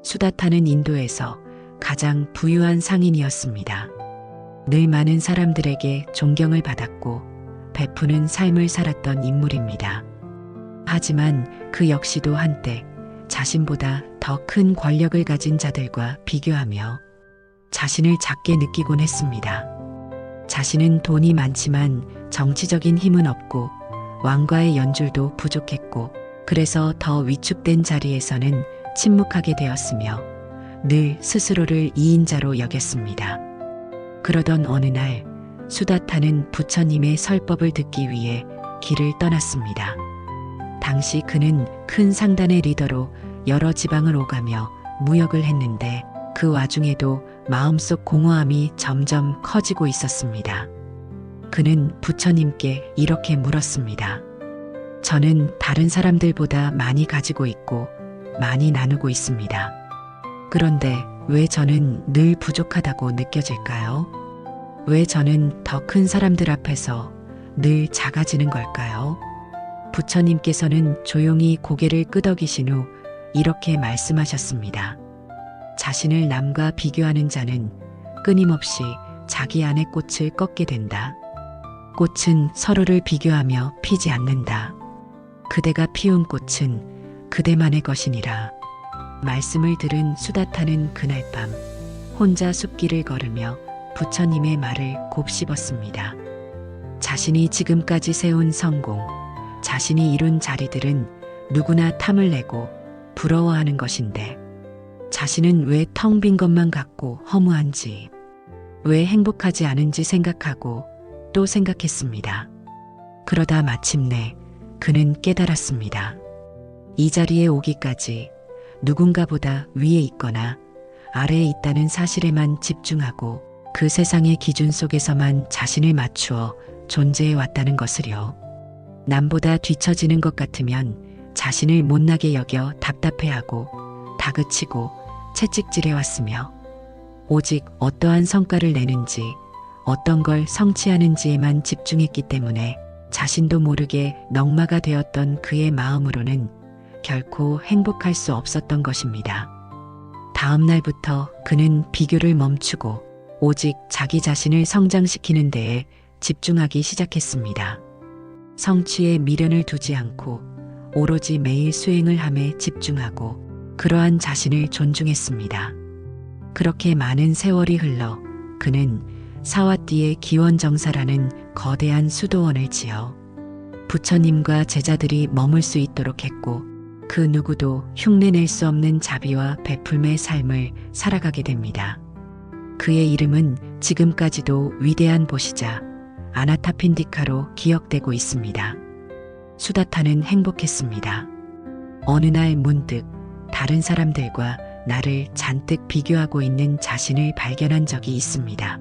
수다타는 인도에서 가장 부유한 상인이었습니다. 늘 많은 사람들에게 존경을 받았고 베푸는 삶을 살았던 인물입니다. 하지만 그 역시도 한때 자신보다 더 큰 권력을 가진 자들과 비교하며 자신을 작게 느끼곤 했습니다. 자신은 돈이 많지만 정치적인 힘은 없고 왕과의 연줄도 부족했고 그래서 더 위축된 자리에서는 침묵하게 되었으며 늘 스스로를 이인자로 여겼습니다. 그러던 어느 날 수다타는 부처님의 설법을 듣기 위해 길을 떠났습니다. 당시 그는 큰 상단의 리더로 여러 지방을 오가며 무역을 했는데 그 와중에도 마음속 공허함이 점점 커지고 있었습니다. 그는 부처님께 이렇게 물었습니다. 저는 다른 사람들보다 많이 가지고 있고 많이 나누고 있습니다. 그런데 왜 저는 늘 부족하다고 느껴질까요? 왜 저는 더 큰 사람들 앞에서 늘 작아지는 걸까요? 부처님께서는 조용히 고개를 끄덕이신 후 이렇게 말씀하셨습니다. 자신을 남과 비교하는 자는 끊임없이 자기 안의 꽃을 꺾게 된다. 꽃은 서로를 비교하며 피지 않는다. 그대가 피운 꽃은 그대만의 것이니라. 말씀을 들은 수다타는 그날 밤 혼자 숲길을 걸으며 부처님의 말을 곱씹었습니다. 자신이 지금까지 세운 성공, 자신이 이룬 자리들은 누구나 탐을 내고 부러워하는 것인데 자신은 왜 텅 빈 것만 같고 허무한지, 왜 행복하지 않은지 생각하고 또 생각했습니다. 그러다 마침내 그는 깨달았습니다. 이 자리에 오기까지 누군가보다 위에 있거나 아래에 있다는 사실에만 집중하고 그 세상의 기준 속에서만 자신을 맞추어 존재해 왔다는 것을요. 남보다 뒤처지는 것 같으면 자신을 못나게 여겨 답답해하고 다그치고 채찍질해왔으며 오직 어떠한 성과를 내는지 어떤 걸 성취하는지에만 집중했기 때문에 자신도 모르게 넝마가 되었던 그의 마음으로는 결코 행복할 수 없었던 것입니다. 다음 날부터 그는 비교를 멈추고 오직 자기 자신을 성장시키는 데에 집중하기 시작했습니다. 성취에 미련을 두지 않고 오로지 매일 수행을 함에 집중하고 그러한 자신을 존중했습니다. 그렇게 많은 세월이 흘러 그는 사와띠의 기원정사라는 거대한 수도원을 지어 부처님과 제자들이 머물 수 있도록 했고 그 누구도 흉내낼 수 없는 자비와 베풀매의 삶을 살아가게 됩니다. 그의 이름은 지금까지도 위대한 보시자 아나타핀디카로 기억되고 있습니다. 수다타는 행복했습니다. 어느 날 문득 다른 사람들과 나를 잔뜩 비교하고 있는 자신을 발견한 적이 있습니다.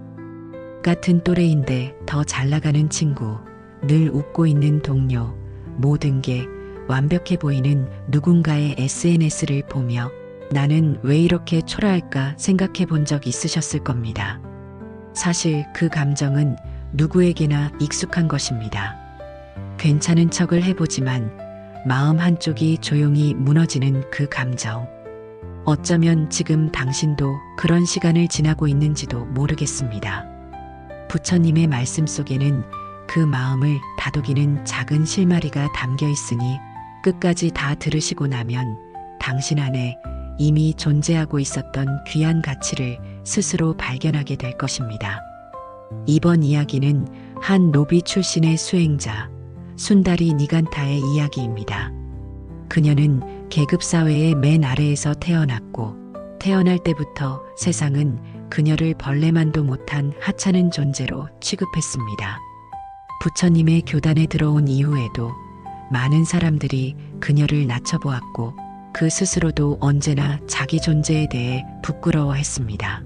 같은 또래인데 더 잘나가는 친구, 늘 웃고 있는 동료, 모든 게 완벽해 보이는 누군가의 SNS를 보며 나는 왜 이렇게 초라할까 생각해 본 적 있으셨을 겁니다. 사실 그 감정은 누구에게나 익숙한 것입니다. 괜찮은 척을 해보지만 마음 한쪽이 조용히 무너지는 그 감정. 어쩌면 지금 당신도 그런 시간을 지나고 있는지도 모르겠습니다. 부처님의 말씀 속에는 그 마음을 다독이는 작은 실마리가 담겨 있으니 끝까지 다 들으시고 나면 당신 안에 이미 존재하고 있었던 귀한 가치를 스스로 발견하게 될 것입니다. 이번 이야기는 한 노비 출신의 수행자 순다리 니간타의 이야기입니다. 그녀는 계급사회의 맨 아래에서 태어났고 태어날 때부터 세상은 그녀를 벌레만도 못한 하찮은 존재로 취급했습니다. 부처님의 교단에 들어온 이후에도 많은 사람들이 그녀를 낮춰보았고 그 스스로도 언제나 자기 존재에 대해 부끄러워했습니다.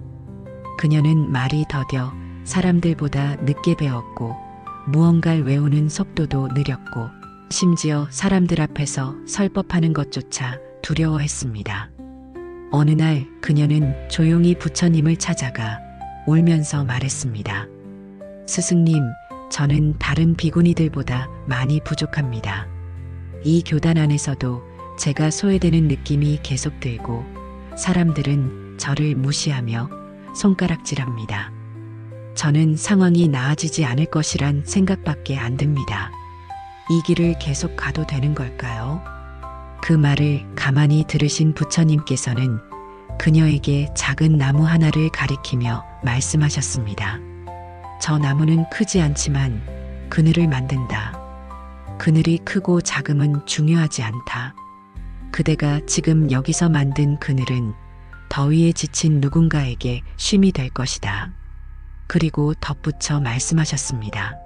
그녀는 말이 더뎌 사람들보다 늦게 배웠고 무언가를 외우는 속도도 느렸고 심지어 사람들 앞에서 설법하는 것조차 두려워했습니다. 어느 날 그녀는 조용히 부처님을 찾아가 울면서 말했습니다. 스승님, 저는 다른 비구니들보다 많이 부족합니다. 이 교단 안에서도 제가 소외되는 느낌이 계속 들고 사람들은 저를 무시하며 손가락질합니다. 저는 상황이 나아지지 않을 것이란 생각밖에 안 듭니다. 이 길을 계속 가도 되는 걸까요? 그 말을 가만히 들으신 부처님께서는 그녀에게 작은 나무 하나를 가리키며 말씀하셨습니다. 저 나무는 크지 않지만 그늘을 만든다. 그늘이 크고 작음은 중요하지 않다. 그대가 지금 여기서 만든 그늘은 더위에 지친 누군가에게 쉼이 될 것이다. 그리고 덧붙여 말씀하셨습니다.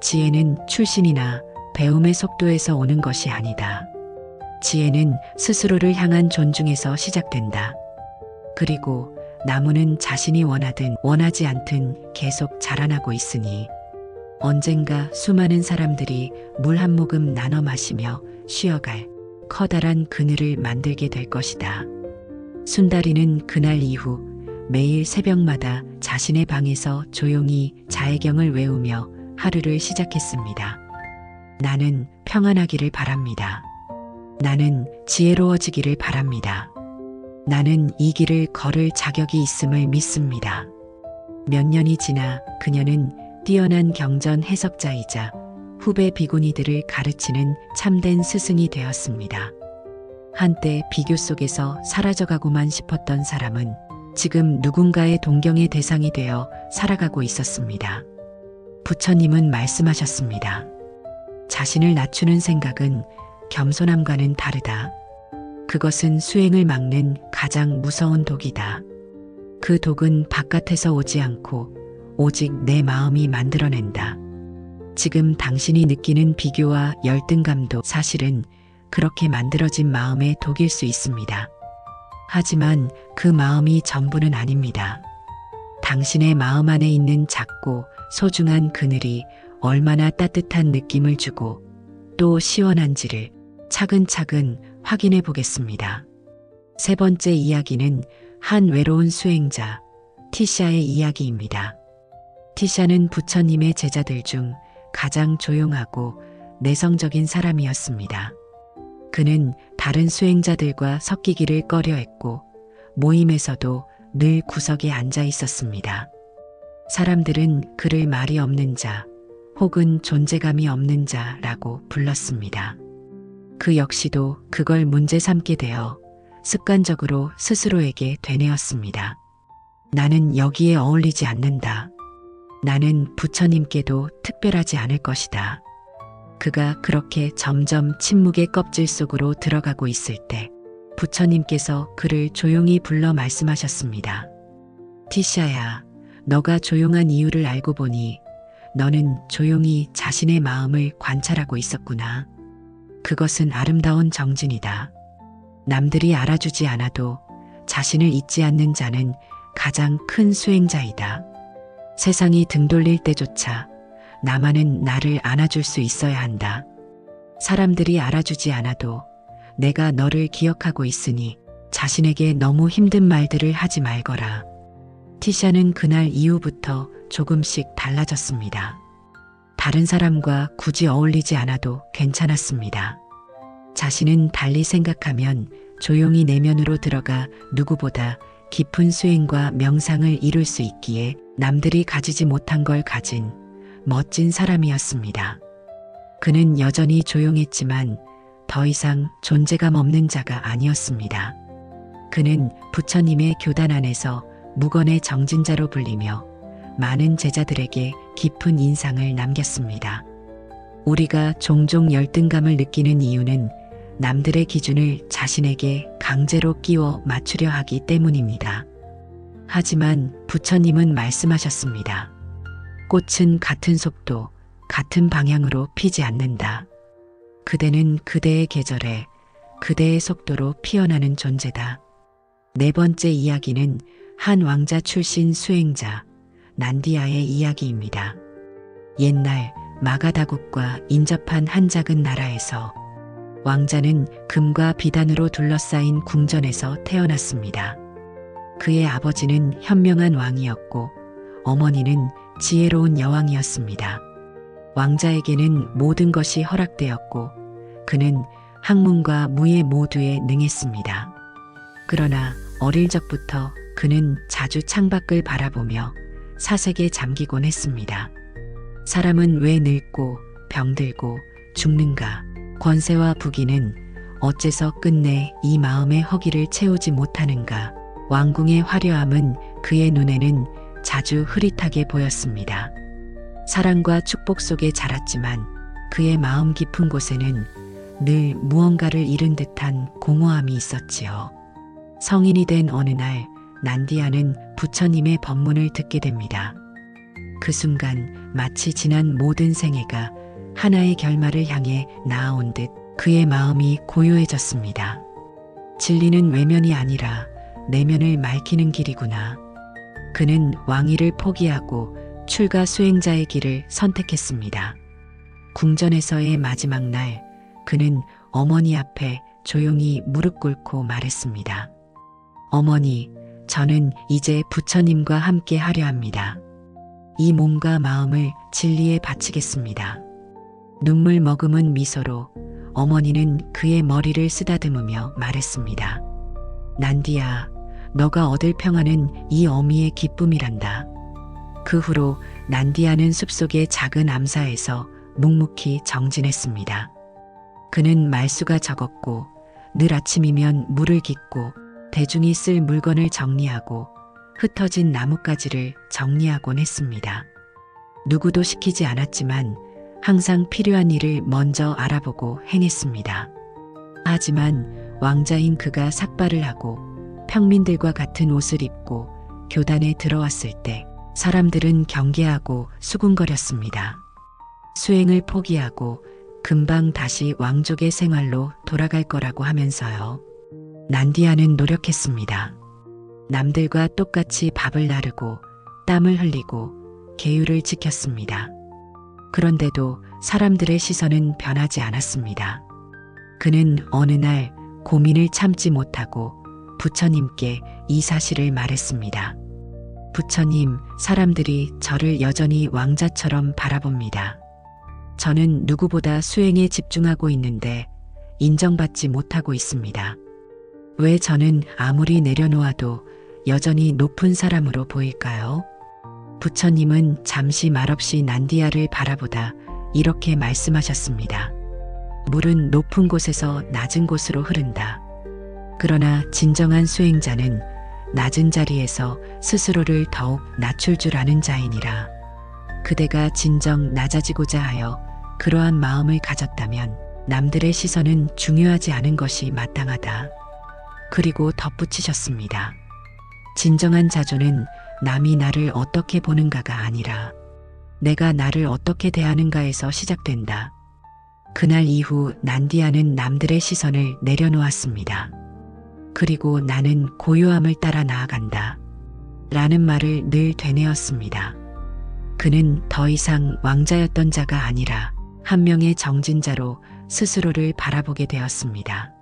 지혜는 출신이나 배움의 속도에서 오는 것이 아니다. 지혜는 스스로를 향한 존중에서 시작된다. 그리고 나무는 자신이 원하든 원하지 않든 계속 자라나고 있으니 언젠가 수많은 사람들이 물 한 모금 나눠 마시며 쉬어갈 커다란 그늘을 만들게 될 것이다. 순다리는 그날 이후 매일 새벽마다 자신의 방에서 조용히 자애경을 외우며 하루를 시작했습니다. 나는 평안하기를 바랍니다. 나는 지혜로워지기를 바랍니다. 나는 이 길을 걸을 자격이 있음을 믿습니다. 몇 년이 지나 그녀는 뛰어난 경전 해석자이자 후배 비구니들을 가르치는 참된 스승이 되었습니다. 한때 비교 속에서 사라져가고만 싶었던 사람은 지금 누군가의 동경의 대상이 되어 살아가고 있었습니다. 부처님은 말씀하셨습니다. 자신을 낮추는 생각은 겸손함과는 다르다. 그것은 수행을 막는 가장 무서운 독이다. 그 독은 바깥에서 오지 않고 오직 내 마음이 만들어낸다. 지금 당신이 느끼는 비교와 열등감도 사실은 그렇게 만들어진 마음의 독일 수 있습니다. 하지만 그 마음이 전부는 아닙니다. 당신의 마음 안에 있는 작고 소중한 그늘이 얼마나 따뜻한 느낌을 주고 또 시원한지를 차근차근 확인해 보겠습니다. 세 번째 이야기는 한 외로운 수행자, 티샤의 이야기입니다. 티샤는 부처님의 제자들 중 가장 조용하고 내성적인 사람이었습니다. 그는 다른 수행자들과 섞이기를 꺼려했고 모임에서도 늘 구석에 앉아 있었습니다. 사람들은 그를 말이 없는 자 혹은 존재감이 없는 자라고 불렀습니다. 그 역시도 그걸 문제 삼게 되어 습관적으로 스스로에게 되뇌었습니다. 나는 여기에 어울리지 않는다. 나는 부처님께도 특별하지 않을 것이다. 그가 그렇게 점점 침묵의 껍질 속으로 들어가고 있을 때 부처님께서 그를 조용히 불러 말씀하셨습니다. 티샤야, 너가 조용한 이유를 알고 보니 너는 조용히 자신의 마음을 관찰하고 있었구나. 그것은 아름다운 정진이다. 남들이 알아주지 않아도 자신을 잊지 않는 자는 가장 큰 수행자이다. 세상이 등 돌릴 때조차 나만은 나를 안아줄 수 있어야 한다. 사람들이 알아주지 않아도 내가 너를 기억하고 있으니 자신에게 너무 힘든 말들을 하지 말거라. 티샤는 그날 이후부터 조금씩 달라졌습니다. 다른 사람과 굳이 어울리지 않아도 괜찮았습니다. 자신은 달리 생각하면 조용히 내면으로 들어가 누구보다 깊은 수행과 명상을 이룰 수 있기에 남들이 가지지 못한 걸 가진 멋진 사람이었습니다. 그는 여전히 조용했지만 더 이상 존재감 없는 자가 아니었습니다. 그는 부처님의 교단 안에서 무건의 정진자로 불리며 많은 제자들에게 깊은 인상을 남겼습니다. 우리가 종종 열등감을 느끼는 이유는 남들의 기준을 자신에게 강제로 끼워 맞추려 하기 때문입니다. 하지만 부처님은 말씀하셨습니다. 꽃은 같은 속도, 같은 방향으로 피지 않는다. 그대는 그대의 계절에 그대의 속도로 피어나는 존재다. 네 번째 이야기는 한 왕자 출신 수행자, 난디아의 이야기입니다. 옛날 마가다국과 인접한 한 작은 나라에서 왕자는 금과 비단으로 둘러싸인 궁전에서 태어났습니다. 그의 아버지는 현명한 왕이었고 어머니는 지혜로운 여왕이었습니다. 왕자에게는 모든 것이 허락되었고 그는 학문과 무예 모두에 능했습니다. 그러나 어릴 적부터 그는 자주 창밖을 바라보며 사색에 잠기곤 했습니다. 사람은 왜 늙고 병들고 죽는가? 권세와 부귀는 어째서 끝내 이 마음의 허기를 채우지 못하는가? 왕궁의 화려함은 그의 눈에는 자주 흐릿하게 보였습니다. 사랑과 축복 속에 자랐지만 그의 마음 깊은 곳에는 늘 무언가를 잃은 듯한 공허함이 있었지요. 성인이 된 어느 날 난디아는 부처님의 법문을 듣게 됩니다. 그 순간 마치 지난 모든 생애가 하나의 결말을 향해 나아온 듯 그의 마음이 고요해졌습니다. 진리는 외면이 아니라 내면을 맑히는 길이구나. 그는 왕위를 포기하고 출가 수행자의 길을 선택했습니다. 궁전에서의 마지막 날 그는 어머니 앞에 조용히 무릎 꿇고 말했습니다. 어머니, 저는 이제 부처님과 함께 하려 합니다. 이 몸과 마음을 진리에 바치겠습니다. 눈물 머금은 미소로 어머니는 그의 머리를 쓰다듬으며 말했습니다. 난디야, 너가 얻을 평안은 이 어미의 기쁨이란다. 그 후로 난디아는 숲속의 작은 암사에서 묵묵히 정진했습니다. 그는 말수가 적었고 늘 아침이면 물을 깃고 대중이 쓸 물건을 정리하고 흩어진 나뭇가지를 정리하곤 했습니다. 누구도 시키지 않았지만 항상 필요한 일을 먼저 알아보고 행했습니다. 하지만 왕자인 그가 삭발을 하고 평민들과 같은 옷을 입고 교단에 들어왔을 때 사람들은 경계하고 수군거렸습니다. 수행을 포기하고 금방 다시 왕족의 생활로 돌아갈 거라고 하면서요. 난디아는 노력했습니다. 남들과 똑같이 밥을 나르고 땀을 흘리고 계율을 지켰습니다. 그런데도 사람들의 시선은 변하지 않았습니다. 그는 어느 날 고민을 참지 못하고 부처님께 이 사실을 말했습니다. 부처님, 사람들이 저를 여전히 왕자처럼 바라봅니다. 저는 누구보다 수행에 집중하고 있는데 인정받지 못하고 있습니다. 왜 저는 아무리 내려놓아도 여전히 높은 사람으로 보일까요? 부처님은 잠시 말없이 난디아를 바라보다 이렇게 말씀하셨습니다. 물은 높은 곳에서 낮은 곳으로 흐른다. 그러나 진정한 수행자는 낮은 자리에서 스스로를 더욱 낮출 줄 아는 자이니라. 그대가 진정 낮아지고자 하여 그러한 마음을 가졌다면 남들의 시선은 중요하지 않은 것이 마땅하다. 그리고 덧붙이셨습니다. 진정한 자조는 남이 나를 어떻게 보는가가 아니라 내가 나를 어떻게 대하는가에서 시작된다. 그날 이후 난디아는 남들의 시선을 내려놓았습니다. 그리고 나는 고요함을 따라 나아간다. 라는 말을 늘 되뇌었습니다. 그는 더 이상 왕자였던 자가 아니라 한 명의 정진자로 스스로를 바라보게 되었습니다.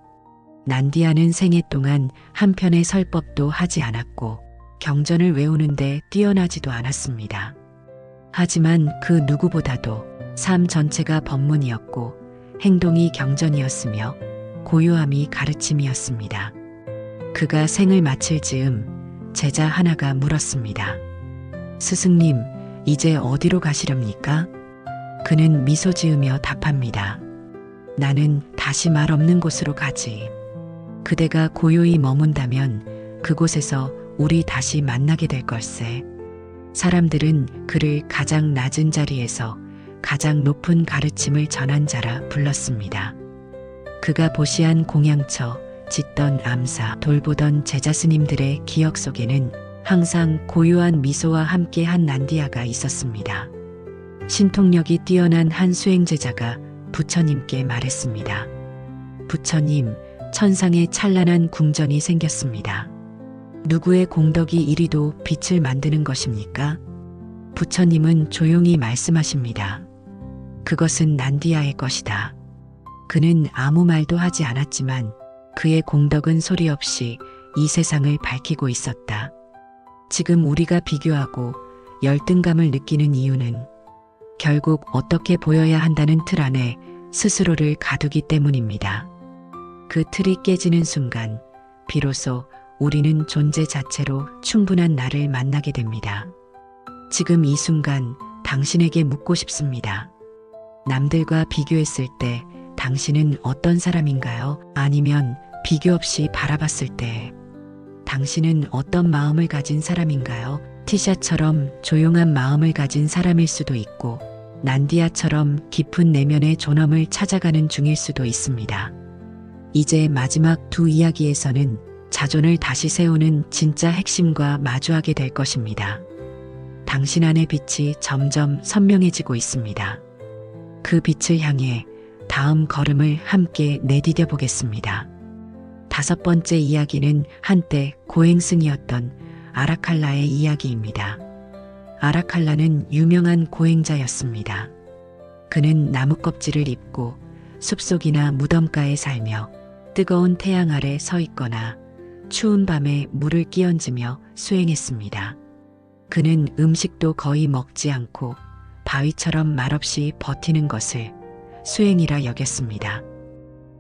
난디아는 생애 동안 한 편의 설법도 하지 않았고 경전을 외우는데 뛰어나지도 않았습니다. 하지만 그 누구보다도 삶 전체가 법문이었고 행동이 경전이었으며 고요함이 가르침이었습니다. 그가 생을 마칠 즈음 제자 하나가 물었습니다. 스승님, 이제 어디로 가시렵니까? 그는 미소 지으며 답합니다. 나는 다시 말 없는 곳으로 가지. 그대가 고요히 머문다면 그곳에서 우리 다시 만나게 될 걸세. 사람들은 그를 가장 낮은 자리에서 가장 높은 가르침을 전한 자라 불렀습니다. 그가 보시한 공양처, 짓던 암사, 돌보던 제자 스님들의 기억 속에는 항상 고요한 미소와 함께한 난디아가 있었습니다. 신통력이 뛰어난 한 수행제자가 부처님께 말했습니다. 부처님, 천상에 찬란한 궁전이 생겼습니다. 누구의 공덕이 이리도 빛을 만드는 것입니까? 부처님은 조용히 말씀하십니다. 그것은 난디아의 것이다. 그는 아무 말도 하지 않았지만 그의 공덕은 소리 없이 이 세상을 밝히고 있었다. 지금 우리가 비교하고 열등감을 느끼는 이유는 결국 어떻게 보여야 한다는 틀 안에 스스로를 가두기 때문입니다. 그 틀이 깨지는 순간 비로소 우리는 존재 자체로 충분한 나를 만나게 됩니다. 지금 이 순간 당신에게 묻고 싶습니다. 남들과 비교했을 때 당신은 어떤 사람인가요? 아니면 비교 없이 바라봤을 때 당신은 어떤 마음을 가진 사람인가요? 티샤처럼 조용한 마음을 가진 사람일 수도 있고 난디아처럼 깊은 내면의 존엄을 찾아가는 중일 수도 있습니다. 이제 마지막 두 이야기에서는 자존을 다시 세우는 진짜 핵심과 마주하게 될 것입니다. 당신 안의 빛이 점점 선명해지고 있습니다. 그 빛을 향해 다음 걸음을 함께 내디뎌 보겠습니다. 다섯 번째 이야기는 한때 고행승이었던 아라칼라의 이야기입니다. 아라칼라는 유명한 고행자였습니다. 그는 나무 껍질을 입고 숲속이나 무덤가에 살며 뜨거운 태양 아래 서 있거나 추운 밤에 물을 끼얹으며 수행했습니다. 그는 음식도 거의 먹지 않고 바위처럼 말없이 버티는 것을 수행이라 여겼습니다.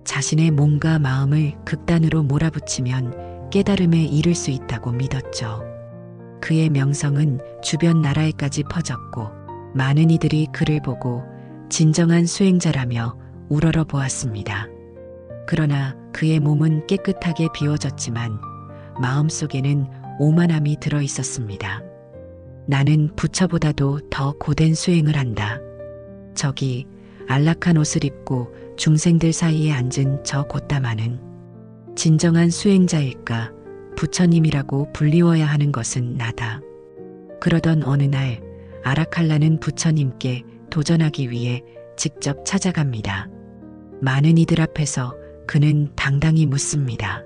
자신의 몸과 마음을 극단으로 몰아붙이면 깨달음에 이를 수 있다고 믿었죠. 그의 명성은 주변 나라에까지 퍼졌고 많은 이들이 그를 보고 진정한 수행자라며 우러러 보았습니다. 그러나 그의 몸은 깨끗하게 비워졌지만 마음속에는 오만함이 들어 있었습니다. 나는 부처보다도 더 고된 수행을 한다. 저기 안락한 옷을 입고 중생들 사이에 앉은 저 곶다마는 진정한 수행자일까? 부처님이라고 불리워야 하는 것은 나다. 그러던 어느 날 아라칼라는 부처님께 도전하기 위해 직접 찾아갑니다. 많은 이들 앞에서 그는 당당히 묻습니다.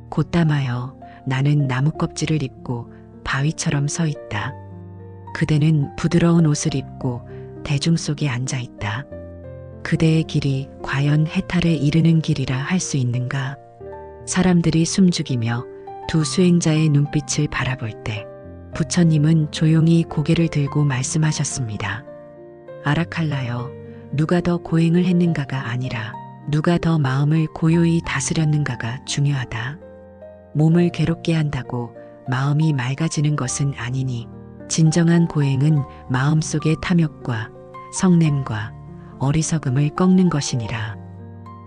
곶다마여, 나는 나무 껍질을 입고 바위처럼 서 있다. 그대는 부드러운 옷을 입고 대중 속에 앉아 있다. 그대의 길이 과연 해탈에 이르는 길이라 할 수 있는가? 사람들이 숨죽이며 두 수행자의 눈빛을 바라볼 때 부처님은 조용히 고개를 들고 말씀하셨습니다. 아라칼라여, 누가 더 고행을 했는가가 아니라 누가 더 마음을 고요히 다스렸는가가 중요하다. 몸을 괴롭게 한다고 마음이 맑아지는 것은 아니니 진정한 고행은 마음속의 탐욕과 성냄과 어리석음을 꺾는 것이니라.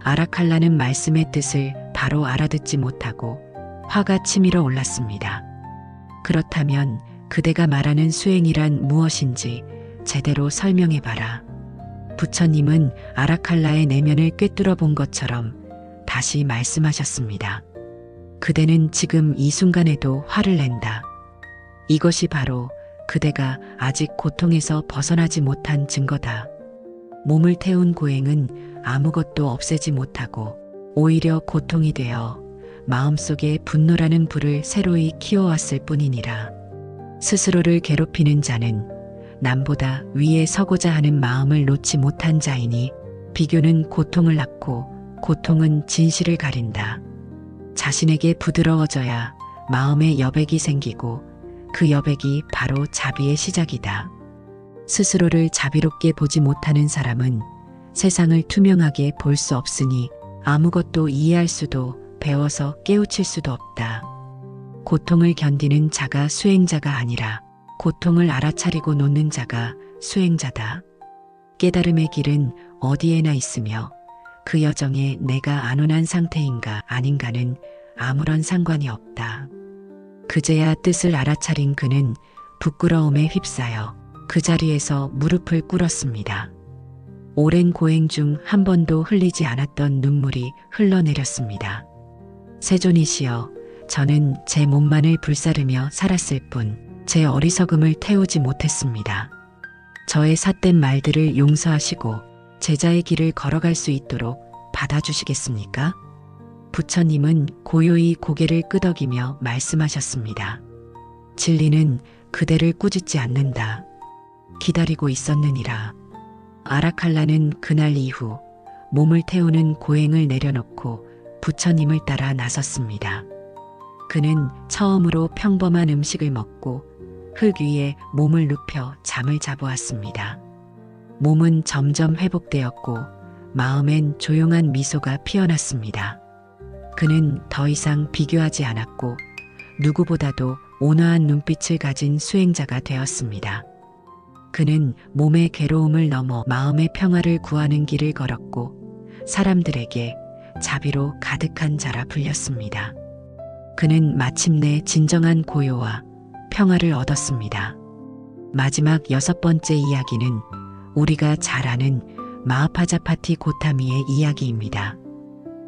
아라칼라는 말씀의 뜻을 바로 알아듣지 못하고 화가 치밀어 올랐습니다. 그렇다면 그대가 말하는 수행이란 무엇인지 제대로 설명해봐라. 부처님은 아라칼라의 내면을 꿰뚫어 본 것처럼 다시 말씀하셨습니다. 그대는 지금 이 순간에도 화를 낸다. 이것이 바로 그대가 아직 고통에서 벗어나지 못한 증거다. 몸을 태운 고행은 아무것도 없애지 못하고 오히려 고통이 되어 마음속에 분노라는 불을 새로이 키워왔을 뿐이니라. 스스로를 괴롭히는 자는 남보다 위에 서고자 하는 마음을 놓지 못한 자이니 비교는 고통을 낳고 고통은 진실을 가린다. 자신에게 부드러워져야 마음에 여백이 생기고 그 여백이 바로 자비의 시작이다. 스스로를 자비롭게 보지 못하는 사람은 세상을 투명하게 볼 수 없으니 아무것도 이해할 수도 배워서 깨우칠 수도 없다. 고통을 견디는 자가 수행자가 아니라 고통을 알아차리고 놓는 자가 수행자다. 깨달음의 길은 어디에나 있으며 그 여정에 내가 안온한 상태인가 아닌가는 아무런 상관이 없다. 그제야 뜻을 알아차린 그는 부끄러움에 휩싸여 그 자리에서 무릎을 꿇었습니다. 오랜 고행 중 한 번도 흘리지 않았던 눈물이 흘러내렸습니다. 세존이시여, 저는 제 몸만을 불사르며 살았을 뿐 제 어리석음을 태우지 못했습니다. 저의 삿된 말들을 용서하시고 제자의 길을 걸어갈 수 있도록 받아주시겠습니까? 부처님은 고요히 고개를 끄덕이며 말씀하셨습니다. 진리는 그대를 꾸짖지 않는다. 기다리고 있었느니라. 아라칼라는 그날 이후 몸을 태우는 고행을 내려놓고 부처님을 따라 나섰습니다. 그는 처음으로 평범한 음식을 먹고 흙 위에 몸을 눕혀 잠을 자보았습니다. 몸은 점점 회복되었고 마음엔 조용한 미소가 피어났습니다. 그는 더 이상 비교하지 않았고 누구보다도 온화한 눈빛을 가진 수행자가 되었습니다. 그는 몸의 괴로움을 넘어 마음의 평화를 구하는 길을 걸었고 사람들에게 자비로 가득한 자라 불렸습니다. 그는 마침내 진정한 고요와 평화를 얻었습니다. 마지막 6번째 이야기는 우리가 잘 아는 마하파자파티 고타미의 이야기입니다.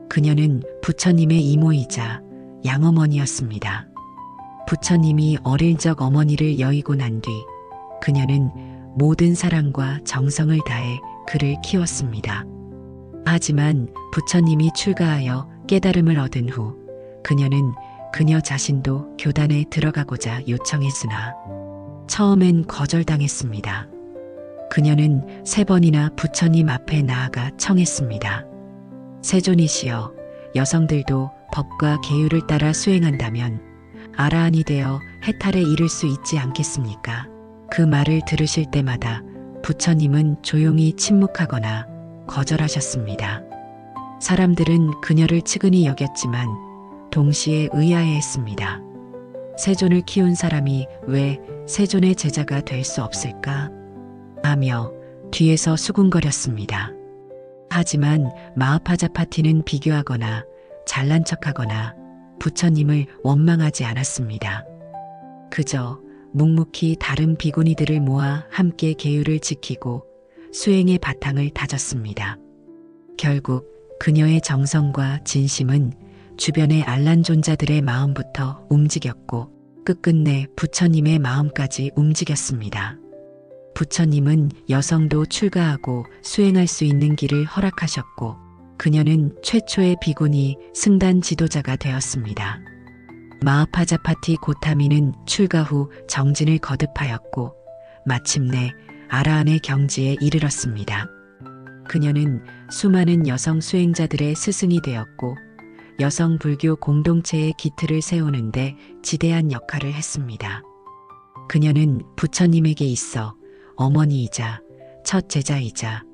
그녀는 부처님의 이모이자 양어머니였습니다. 부처님이 어릴 적 어머니를 여의고 난 뒤 그녀는 모든 사랑과 정성을 다해 그를 키웠습니다. 하지만 부처님이 출가하여 깨달음을 얻은 후 그녀는 그녀 자신도 교단에 들어가고자 요청했으나 처음엔 거절당했습니다. 그녀는 3번이나 부처님 앞에 나아가 청했습니다. 세존이시여, 여성들도 법과 계율을 따라 수행한다면 아라한이 되어 해탈에 이를 수 있지 않겠습니까? 그 말을 들으실 때마다 부처님은 조용히 침묵하거나 거절하셨습니다. 사람들은 그녀를 측은히 여겼지만 동시에 의아해했습니다. 세존을 키운 사람이 왜 세존의 제자가 될 수 없을까? 하며 뒤에서 수군거렸습니다. 하지만 마하파자파티는 비교하거나 잘난 척하거나 부처님을 원망하지 않았습니다. 그저 묵묵히 다른 비구니들을 모아 함께 계율을 지키고 수행의 바탕을 다졌습니다. 결국 그녀의 정성과 진심은 주변의 알란존자들의 마음부터 움직였고 끝끝내 부처님의 마음까지 움직였습니다. 부처님은 여성도 출가하고 수행할 수 있는 길을 허락하셨고 그녀는 최초의 비구니 승단 지도자가 되었습니다. 마하파자파티 고타미는 출가 후 정진을 거듭하였고 마침내 아라한의 경지에 이르렀습니다. 그녀는 수많은 여성 수행자들의 스승이 되었고 여성 불교 공동체의 기틀을 세우는데 지대한 역할을 했습니다. 그녀는 부처님에게 있어 어머니이자 첫 제자이자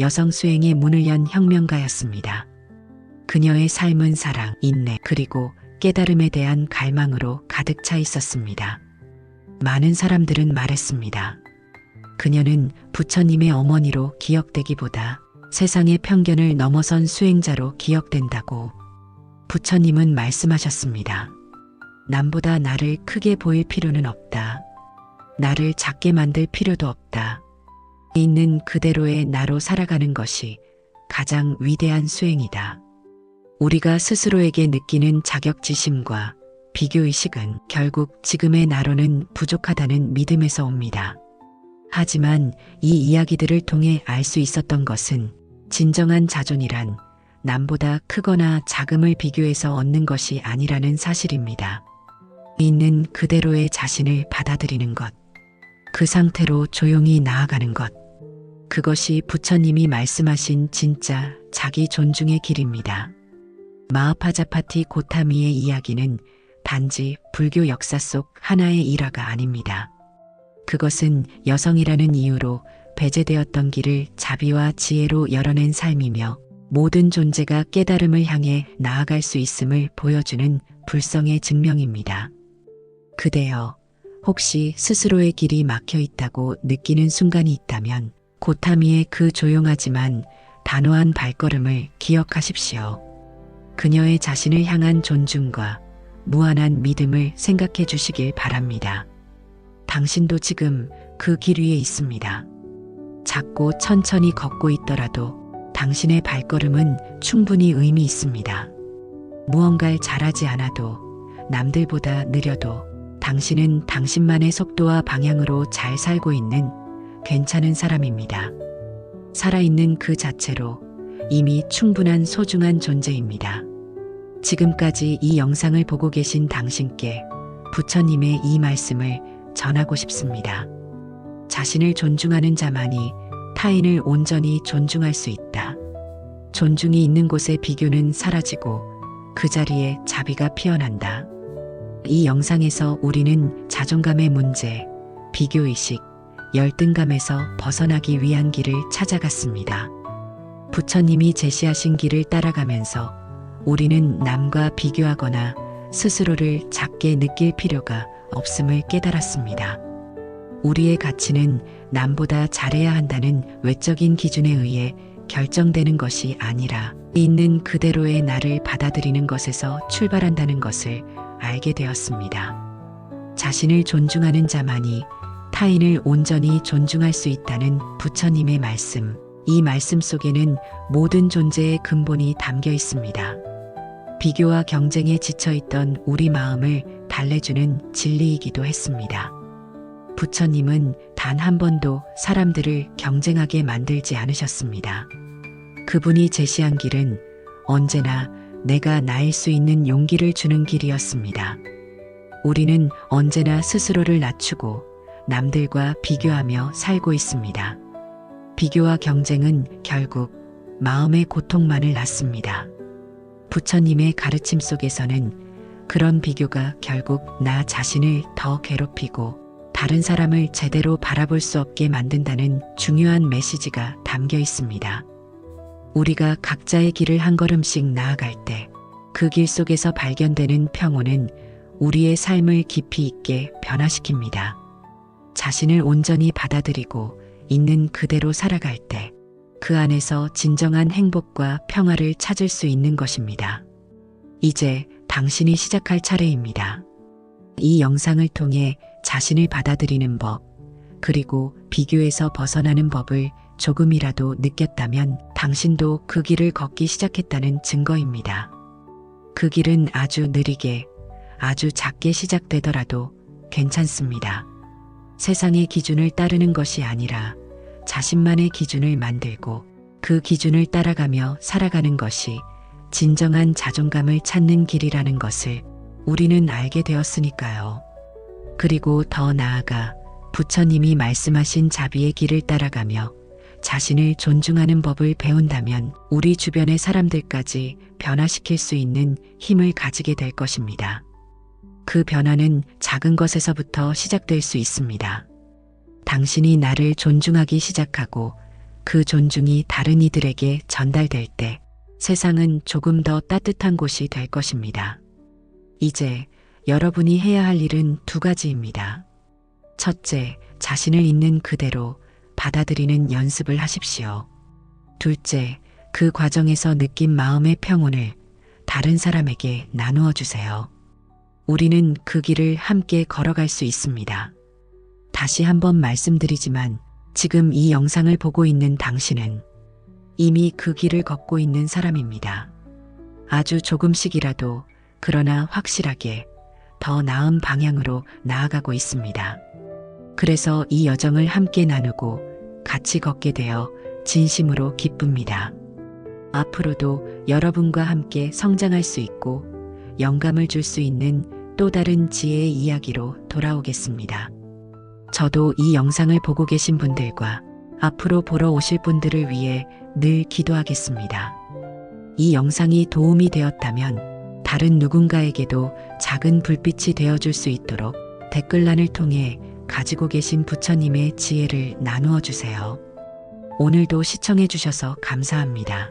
여성 수행의 문을 연 혁명가였습니다. 그녀의 삶은 사랑, 인내, 그리고 깨달음에 대한 갈망으로 가득 차 있었습니다. 많은 사람들은 말했습니다. 그녀는 부처님의 어머니로 기억되기보다 세상의 편견을 넘어선 수행자로 기억된다고. 부처님은 말씀하셨습니다. 남보다 나를 크게 보일 필요는 없다. 나를 작게 만들 필요도 없다. 있는 그대로의 나로 살아가는 것이 가장 위대한 수행이다. 우리가 스스로에게 느끼는 자격지심과 비교의식은 결국 지금의 나로는 부족하다는 믿음에서 옵니다. 하지만 이 이야기들을 통해 알 수 있었던 것은 진정한 자존이란 남보다 크거나 작음을 비교해서 얻는 것이 아니라는 사실입니다. 있는 그대로의 자신을 받아들이는 것, 그 상태로 조용히 나아가는 것, 그것이 부처님이 말씀하신 진짜 자기 존중의 길입니다. 마하파자파티 고타미의 이야기는 단지 불교 역사 속 하나의 일화가 아닙니다. 그것은 여성이라는 이유로 배제되었던 길을 자비와 지혜로 열어낸 삶이며 모든 존재가 깨달음을 향해 나아갈 수 있음을 보여주는 불성의 증명입니다. 그대여, 혹시 스스로의 길이 막혀 있다고 느끼는 순간이 있다면 고타미의 그 조용하지만 단호한 발걸음을 기억하십시오. 그녀의 자신을 향한 존중과 무한한 믿음을 생각해 주시길 바랍니다. 당신도 지금 그 길 위에 있습니다. 작고 천천히 걷고 있더라도 당신의 발걸음은 충분히 의미 있습니다. 무언가를 잘하지 않아도 남들보다 느려도 당신은 당신만의 속도와 방향으로 잘 살고 있는 괜찮은 사람입니다. 살아있는 그 자체로 이미 충분한 소중한 존재입니다. 지금까지 이 영상을 보고 계신 당신께 부처님의 이 말씀을 전하고 싶습니다. 자신을 존중하는 자만이 타인을 온전히 존중할 수 있다. 존중이 있는 곳에 비교는 사라지고 그 자리에 자비가 피어난다. 이 영상에서 우리는 자존감의 문제, 비교의식, 열등감에서 벗어나기 위한 길을 찾아갔습니다. 부처님이 제시하신 길을 따라가면서 우리는 남과 비교하거나 스스로를 작게 느낄 필요가 없음을 깨달았습니다. 우리의 가치는 남보다 잘해야 한다는 외적인 기준에 의해 결정되는 것이 아니라 있는 그대로의 나를 받아들이는 것에서 출발한다는 것을 알게 되었습니다. 자신을 존중하는 자만이 타인을 온전히 존중할 수 있다는 부처님의 말씀. 이 말씀 속에는 모든 존재의 근본이 담겨 있습니다. 비교와 경쟁에 지쳐있던 우리 마음을 달래주는 진리이기도 했습니다. 부처님은 단 한 번도 사람들을 경쟁하게 만들지 않으셨습니다. 그분이 제시한 길은 언제나 내가 나일 수 있는 용기를 주는 길이었습니다. 우리는 언제나 스스로를 낮추고 남들과 비교하며 살고 있습니다. 비교와 경쟁은 결국 마음의 고통만을 낳습니다. 부처님의 가르침 속에서는 그런 비교가 결국 나 자신을 더 괴롭히고 다른 사람을 제대로 바라볼 수 없게 만든다는 중요한 메시지가 담겨 있습니다. 우리가 각자의 길을 한 걸음씩 나아갈 때 그 길 속에서 발견되는 평온은 우리의 삶을 깊이 있게 변화시킵니다. 자신을 온전히 받아들이고 있는 그대로 살아갈 때 그 안에서 진정한 행복과 평화를 찾을 수 있는 것입니다. 이제 당신이 시작할 차례입니다. 이 영상을 통해 자신을 받아들이는 법, 그리고 비교에서 벗어나는 법을 조금이라도 느꼈다면 당신도 그 길을 걷기 시작했다는 증거입니다. 그 길은 아주 느리게, 아주 작게 시작되더라도 괜찮습니다. 세상의 기준을 따르는 것이 아니라 자신만의 기준을 만들고 그 기준을 따라가며 살아가는 것이 진정한 자존감을 찾는 길이라는 것을 우리는 알게 되었으니까요. 그리고 더 나아가 부처님이 말씀하신 자비의 길을 따라가며 자신을 존중하는 법을 배운다면 우리 주변의 사람들까지 변화시킬 수 있는 힘을 가지게 될 것입니다. 그 변화는 작은 것에서부터 시작될 수 있습니다. 당신이 나를 존중하기 시작하고 그 존중이 다른 이들에게 전달될 때 세상은 조금 더 따뜻한 곳이 될 것입니다. 이제 여러분이 해야 할 일은 두 가지입니다. 첫째, 자신을 있는 그대로 받아들이는 연습을 하십시오. 둘째, 그 과정에서 느낀 마음의 평온을 다른 사람에게 나누어 주세요. 우리는 그 길을 함께 걸어갈 수 있습니다. 다시 한번 말씀드리지만 지금 이 영상을 보고 있는 당신은 이미 그 길을 걷고 있는 사람입니다. 아주 조금씩이라도, 그러나 확실하게 더 나은 방향으로 나아가고 있습니다. 그래서 이 여정을 함께 나누고 같이 걷게 되어 진심으로 기쁩니다. 앞으로도 여러분과 함께 성장할 수 있고 영감을 줄 수 있는 또 다른 지혜의 이야기로 돌아오겠습니다. 저도 이 영상을 보고 계신 분들과 앞으로 보러 오실 분들을 위해 늘 기도하겠습니다. 이 영상이 도움이 되었다면 다른 누군가에게도 작은 불빛이 되어줄 수 있도록 댓글란을 통해 가지고 계신 부처님의 지혜를 나누어 주세요. 오늘도 시청해 주셔서 감사합니다.